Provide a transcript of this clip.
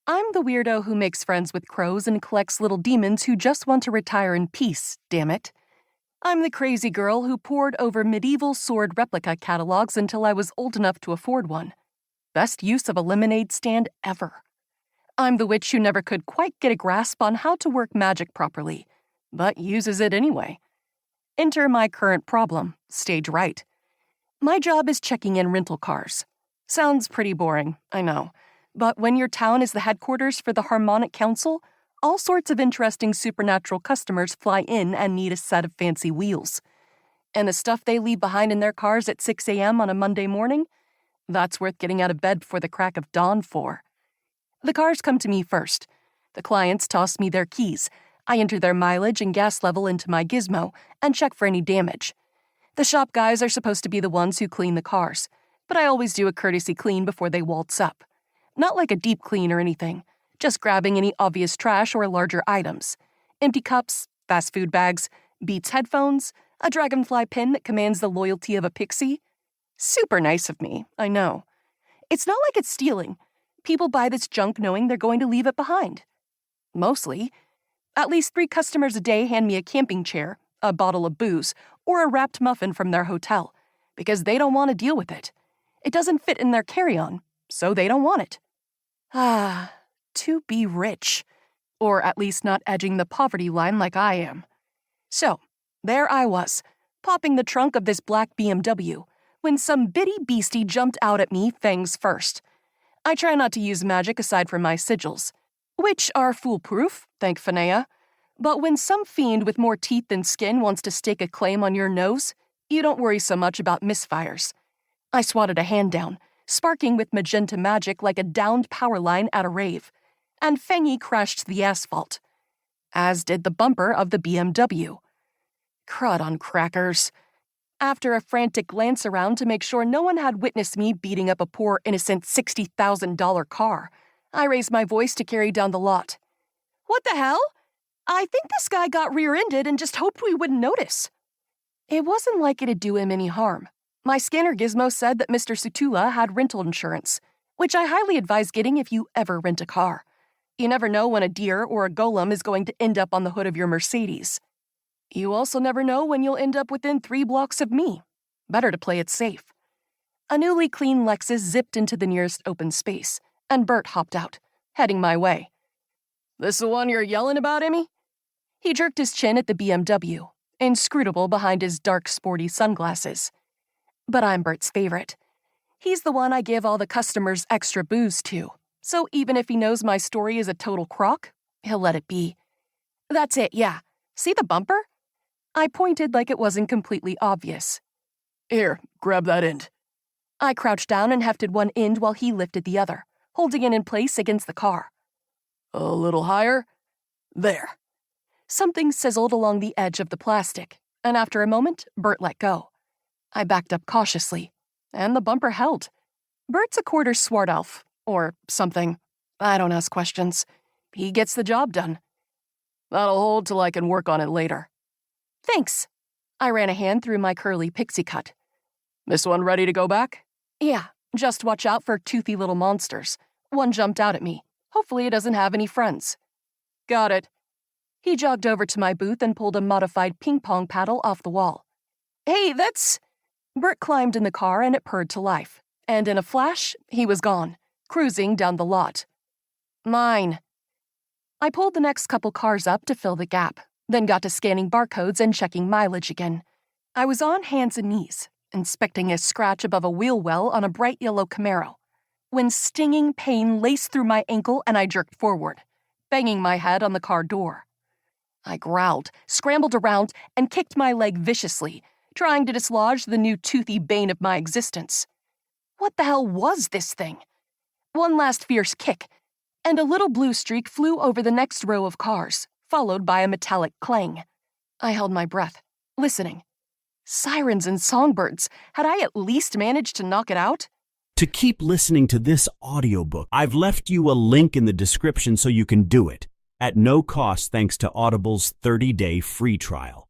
I'm the weirdo who makes friends with crows and collects little demons who just want to retire in peace, damn it. I'm the crazy girl who pored over medieval sword replica catalogs until I was old enough to afford one. Best use of a lemonade stand ever. I'm the witch who never could quite get a grasp on how to work magic properly, but uses it anyway. Enter my current problem, stage right. My job is checking in rental cars. Sounds pretty boring, I know. But when your town is the headquarters for the Harmonic Council, all sorts of interesting supernatural customers fly in and need a set of fancy wheels. And the stuff they leave behind in their cars at 6 a.m. on a Monday morning? That's worth getting out of bed before the crack of dawn for. The cars come to me first. The clients toss me their keys. I enter their mileage and gas level into my gizmo and check for any damage. The shop guys are supposed to be the ones who clean the cars, but I always do a courtesy clean before they waltz up. Not like a deep clean or anything, just grabbing any obvious trash or larger items. Empty cups, fast food bags, Beats headphones, a dragonfly pin that commands the loyalty of a pixie. Super nice of me, I know. It's not like it's stealing. People buy this junk knowing they're going to leave it behind. Mostly. At least 3 customers a day hand me a camping chair, a bottle of booze, or a wrapped muffin from their hotel, because they don't want to deal with it. It doesn't fit in their carry-on, so they don't want it. To be rich. Or at least not edging the poverty line like I am. So, there I was, popping the trunk of this black BMW, when some bitty beastie jumped out at me fangs first. I try not to use magic aside from my sigils, which are foolproof, thank Finea. But when some fiend with more teeth than skin wants to stake a claim on your nose, you don't worry so much about misfires. I swatted a hand down, sparking with magenta magic like a downed power line at a rave, and Fangy crashed to the asphalt, as did the bumper of the BMW. Crud on crackers. After a frantic glance around to make sure no one had witnessed me beating up a poor innocent $60,000 car, I raised my voice to carry down the lot. What the hell? I think this guy got rear-ended and just hoped we wouldn't notice. It wasn't like it'd do him any harm. My scanner gizmo said that Mr. Sutula had rental insurance, which I highly advise getting if you ever rent a car. You never know when a deer or a golem is going to end up on the hood of your Mercedes. You also never know when you'll end up within 3 blocks of me. Better to play it safe. A newly clean Lexus zipped into the nearest open space, and Bert hopped out, heading my way. This the one you're yelling about, Emmy? He jerked his chin at the BMW, inscrutable behind his dark, sporty sunglasses. But I'm Bert's favorite. He's the one I give all the customers extra booze to, so even if he knows my story is a total crock, he'll let it be. That's it, yeah. See the bumper? I pointed like it wasn't completely obvious. Here, grab that end. I crouched down and hefted one end while he lifted the other, holding it in place against the car. A little higher. There. Something sizzled along the edge of the plastic, and after a moment, Bert let go. I backed up cautiously, and the bumper held. Bert's a quarter swart elf, or something. I don't ask questions. He gets the job done. That'll hold till I can work on it later. Thanks. I ran a hand through my curly pixie cut. This one ready to go back? Yeah, just watch out for toothy little monsters. One jumped out at me. Hopefully it doesn't have any friends. Got it. He jogged over to my booth and pulled a modified ping-pong paddle off the wall. Hey, that's... Bert climbed in the car and it purred to life. And in a flash, he was gone, cruising down the lot. Mine. I pulled the next couple cars up to fill the gap, then got to scanning barcodes and checking mileage again. I was on hands and knees, inspecting a scratch above a wheel well on a bright yellow Camaro, when stinging pain laced through my ankle and I jerked forward, banging my head on the car door. I growled, scrambled around, and kicked my leg viciously, trying to dislodge the new toothy bane of my existence. What the hell was this thing? One last fierce kick, and a little blue streak flew over the next row of cars, followed by a metallic clang. I held my breath, listening. Sirens and songbirds. Had I at least managed to knock it out? To keep listening to this audiobook, I've left you a link in the description so you can do it, at no cost thanks to Audible's 30-day free trial.